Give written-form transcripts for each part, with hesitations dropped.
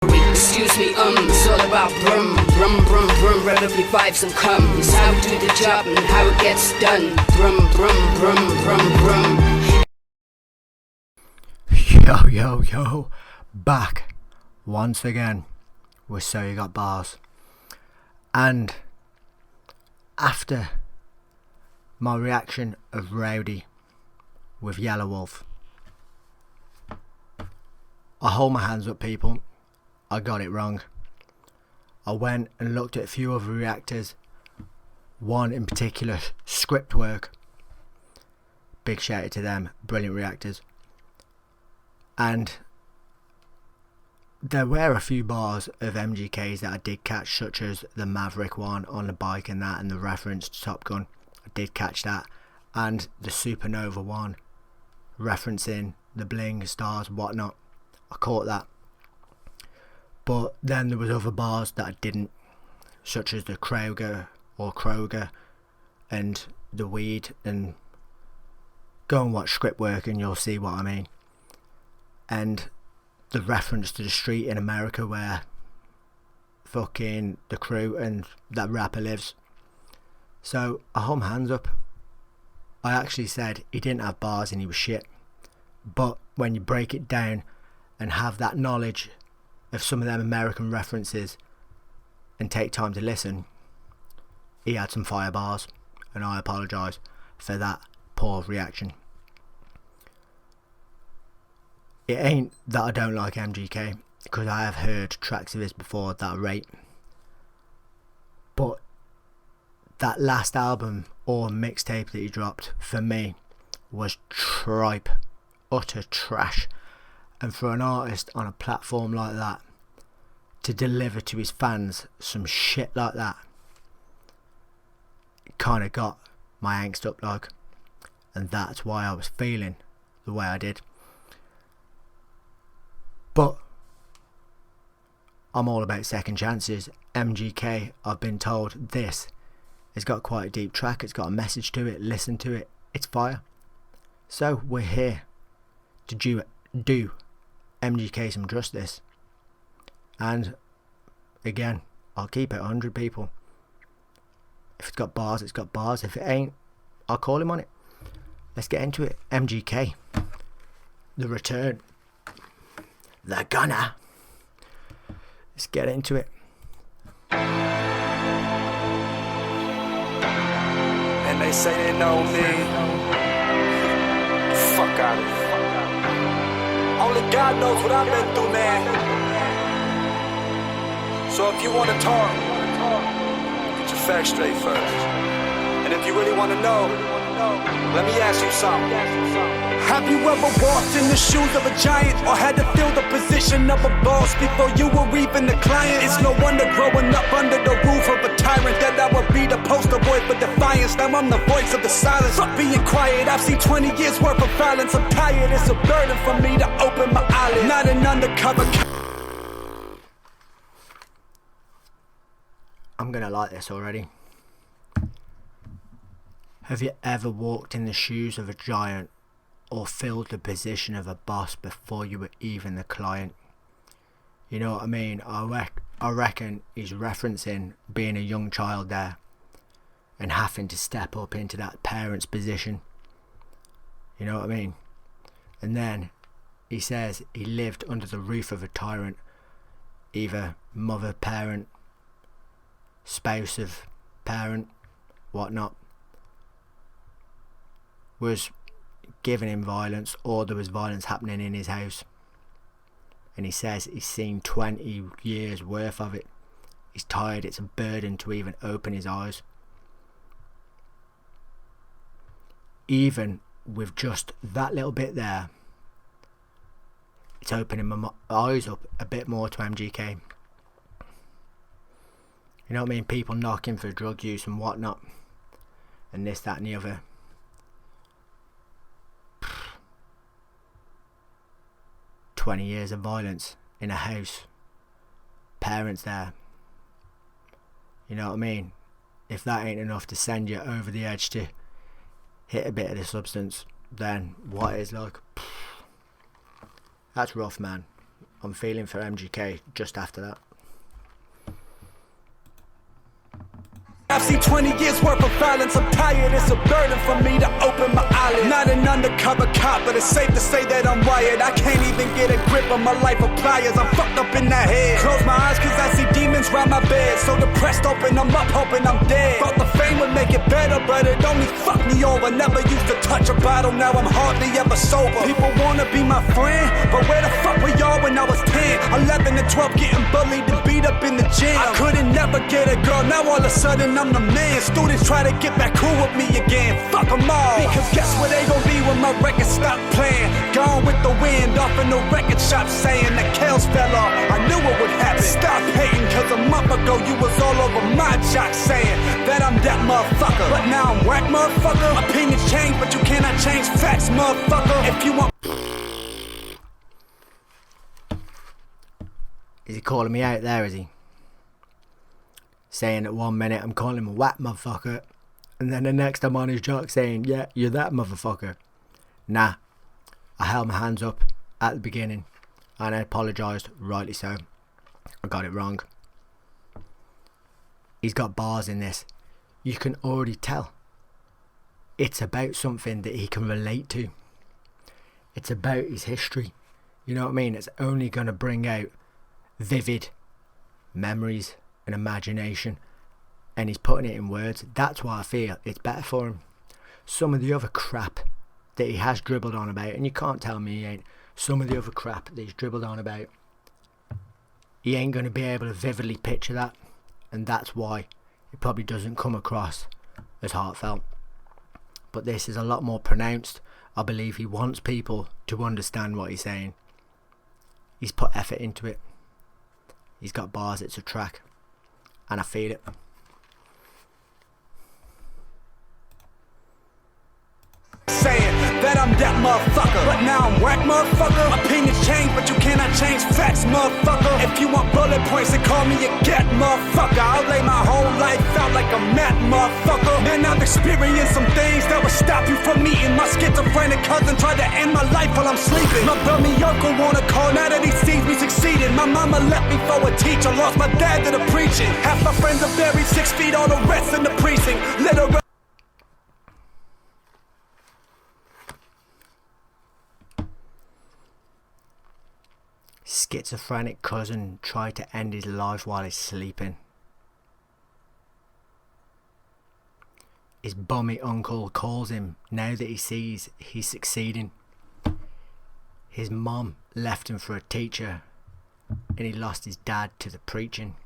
Excuse me, it's all about brum, brum, brum, brum, relatively vibes and comes. How we do the job and how it gets done. Brum, brum, brum, brum, brum. Yo, back once again with So You Got Bars. And after my reaction of Rowdy with Yellow Wolf, I hold my hands up, people. I got it wrong. I went and looked at a few other reactors. One in particular, Script Work. Big shout out to them, brilliant reactors. And there were a few bars of MGKs that I did catch, such as the Maverick one on the bike and that, and the reference to Top Gun. I did catch that. And the Supernova one, referencing the bling, stars, whatnot. I caught that. But then there was other bars that I didn't, such as the Kroger and the Weed, and go and watch Script Work and you'll see what I mean. And the reference to the street in America where fucking the crew and that rapper lives. So I hold my hands up. I actually said he didn't have bars and he was shit. But when you break it down and have that knowledge of some of them American references and take time to listen, he had some fire bars, and I apologise for that poor reaction. It ain't that I don't like MGK, because I have heard tracks of his before that I rate, but that last album or mixtape that he dropped for me was tripe, utter trash. And for an artist on a platform like that to deliver to his fans some shit like that, it kind of got my angst up, like, and that's why I was feeling the way I did. But I'm all about second chances. MGK, I've been told this has got quite a deep track, it's got a message to it, listen to it, it's fire. So we're here to do MGK some justice. And again, I'll keep it 100, people. If it's got bars, it's got bars. If it ain't, I'll call him on it. Let's get into it. MGK, the return, the gunner. Let's get into it. And they say they know me. Fuck out of here. Only God knows what I've been through, man. So if you wanna talk, get your facts straight first. And if you really wanna know, let me ask you something. Have you ever walked in the shoes of a giant, or had to fill the position of a boss before you were even the client? It's no wonder growing up under the roof of a tyrant that I would be the poster boy for defiance. Now I'm the voice of the silence. Fuck being quiet, I've seen 20 years worth of violence. I'm tired, it's a burden for me to open my eyelids. Not an undercover. I'm gonna like this already. Have you ever walked in the shoes of a giant or filled the position of a boss before you were even the client? You know what I mean? I reckon he's referencing being a young child there and having to step up into that parent's position. You know what I mean? And then he says he lived under the roof of a tyrant, either mother, parent, spouse of parent, whatnot, was giving him violence, or there was violence happening in his house. And he says he's seen 20 years worth of it. He's tired, it's a burden to even open his eyes. Even with just that little bit there, it's opening my eyes up a bit more to MGK. You know what I mean? People knocking for drug use and whatnot, and this, that and the other. 20 years of violence in a house, parents there. You know what I mean? If that ain't enough to send you over the edge to hit a bit of the substance, then what is, like, that's rough, man. I'm feeling for MGK just after that. I've seen 20 years worth of violence. I'm tired, it's a burden for me to open my eyelids. Not an undercover cop, but it's safe to say that I'm wired. I can't even get a grip on my life of pliers. I'm fucked up in the head. Close my eyes cause I see demons round my bed. So depressed, open them up, hoping I'm dead. Thought the fame would make it better, but it only fucked me over. Never used to touch a bottle, now I'm hardly ever sober. People wanna be my friend, but where the fuck were y'all when I was 10? 11 and 12 getting bullied and beat up in the gym. I couldn't never get a girl, now all of a sudden I'm the man. Students try to get back cool with me again. Fuck them all. Because guess where they gon' be when my record stop playing? Gone with the wind off in the record shop saying the Kells fell off. I knew it would happen. Stop hating cause a month ago you was all over my jock saying that I'm that motherfucker. But now I'm whack motherfucker. Opinions change but you cannot change facts motherfucker. If you want. Is he calling me out there, is he? Saying at 1 minute I'm calling him a whack motherfucker, and then the next I'm on his jock saying, yeah, you're that motherfucker. Nah, I held my hands up at the beginning and I apologised, rightly so. I got it wrong. He's got bars in this. You can already tell. It's about something that he can relate to. It's about his history. You know what I mean? It's only going to bring out vivid memories and imagination, and he's putting it in words. That's why I feel it's better for him. Some of the other crap that he has dribbled on about, and you can't tell me he ain't, some of the other crap that he's dribbled on about, he ain't going to be able to vividly picture that, and that's why it probably doesn't come across as heartfelt. But this is a lot more pronounced. I believe he wants people to understand what he's saying. He's put effort into it. He's got bars, it's a track. And I feel it. Saying that I'm that motherfucker, but now I'm whack motherfucker. Opinions change, but you cannot change facts, motherfucker. If you want bullet points, then call me a gat, motherfucker. I'll lay my whole life out like a mat, motherfucker. Man, I've experienced some things that would stop you from meeting. My schizophrenic cousin tried to end my life while I'm sleeping. My bummy uncle wanna call now that he sees me succeeding. My mama left me for a teacher, lost my dad to the preaching. Half my friends are buried 6 feet, all the rest in the precinct. Literally. Schizophrenic cousin tried to end his life while he's sleeping. His bummy uncle calls him now that he sees he's succeeding. His mom left him for a teacher and he lost his dad to the preaching.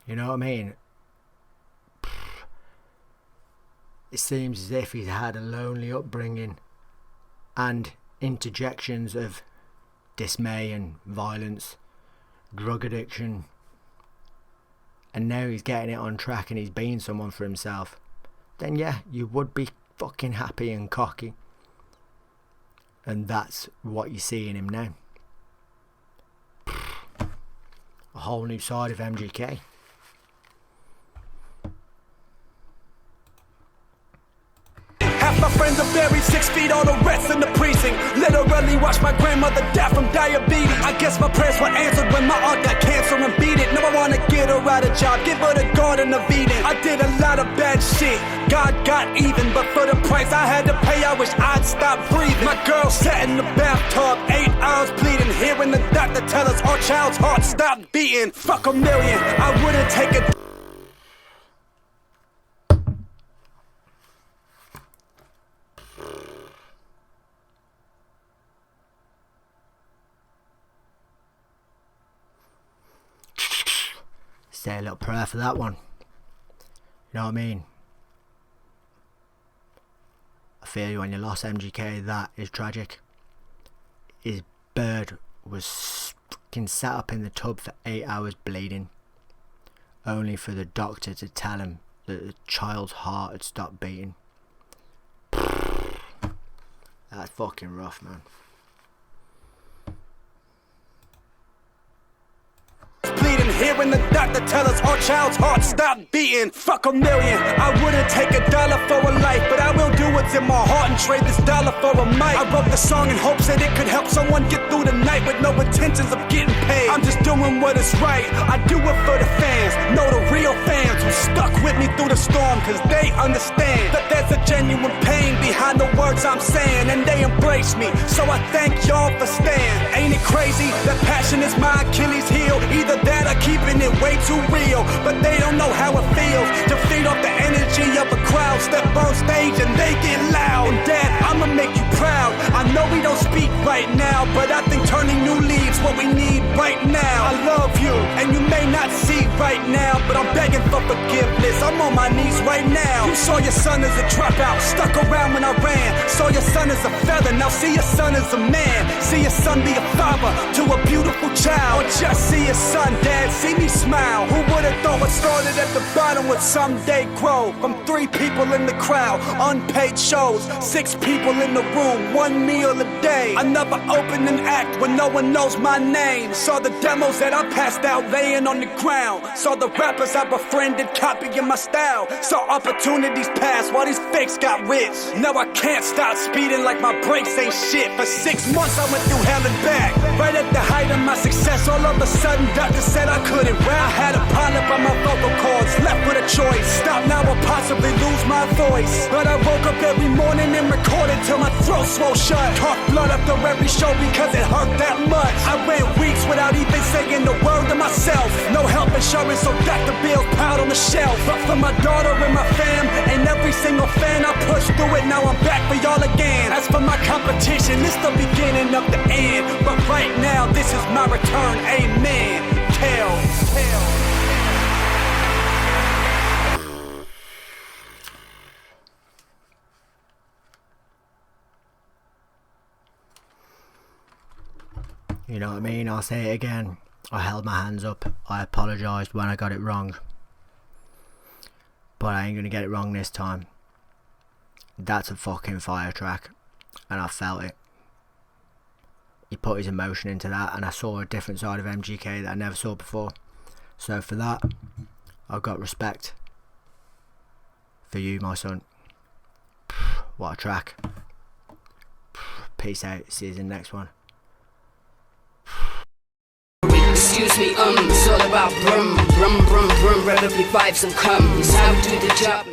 You know what I mean? It seems as if he's had a lonely upbringing and interjections of dismay and violence, drug addiction, and now he's getting it on track and he's being someone for himself, then yeah, you would be fucking happy and cocky. And that's what you see in him now. A whole new side of MGK. Half my friends are buried 6 feet, all the rest in the precinct. Literally watched my grandmother die from diabetes. I guess my prayers were answered when my aunt got cancer and beat it. Now I wanna get her out of job, give her the Garden of Eden. I did a lot of bad shit, God got even, but for the price I had to pay, I wish I'd stop breathing. My girl sat in the bathtub, 8 hours bleeding, hearing the doctor tell us our child's heart stopped beating. Fuck a million, I wouldn't take it. Say a little prayer for that one. You know what I mean? I feel you when you lost MGK. That is tragic. His bird was fucking sat up in the tub for 8 hours bleeding, only for the doctor to tell him that the child's heart had stopped beating. That's fucking rough, man. Bleeding, hearing the doctor tell us our child's heart stop beating. Fuck a million, I wouldn't take $1 for a life, but I will do what's in my heart and trade this dollar for a mic. I wrote the song in hopes that it could help someone get through the night with no intentions of getting paid. I'm just doing what is right, I do it for the fans. Know the real fans who stuck with me through the storm, cause they understand that there's a genuine pain behind the words I'm saying, and they embrace me, so I thank y'all for staying. Ain't it crazy that passion is my Achilles heel? Either that or keeping it way too real, but they don't know how it feels to feed off the energy of a crowd. Step on stage and they get loud. And Dad, I'ma make you proud. I know we don't speak right now, but I think turning new leaves what we need right now. I love you, and you may not see right now, but I'm begging for forgiveness. I'm on my knees right now. You saw your son as a dropout, stuck around when I ran. Saw your son as a feather, now see your son as a man. See your son be a father to a beautiful child. Or just see your son, Dad, see me smile. Who would've thought what started at the bottom would someday grow? From 3 people in the crowd, unpaid shows, 6 people in the room, 1 meal a day. I never opened an act when no one knows my name. Saw the demos that I passed out laying on the ground. Saw the rappers I befriended copying my style. Saw opportunities pass while these fakes got rich. Now I can't stop speeding like my brakes ain't shit. For 6 months I went through hell and back. Right at the height of my success, all of a sudden doctor said I couldn't rap. I had a pileup on my vocal cords, left with a choice. Stop now or possibly lose my voice. But I woke up every morning and recorded till my throat swole shut. Coughed blood after every show because it hurt that much. I went weeks without even saying the word to myself. No health insurance, so Dr. Bills piled on the shelf. But for my daughter and my fam, and every single fan, I pushed through it, now I'm back for y'all again. As for my competition, it's the beginning of the end. But right now, this is my return, amen. Tell. You know what I mean? I'll say it again. I held my hands up. I apologised when I got it wrong. But I ain't going to get it wrong this time. That's a fucking fire track. And I felt it. He put his emotion into that, and I saw a different side of MGK that I never saw before. So for that, I've got respect for you, my son. What a track. Peace out. See you in the next one. Excuse me, it's all about brum, brum, brum, brum, relatively vibes and come. It's how to do the job.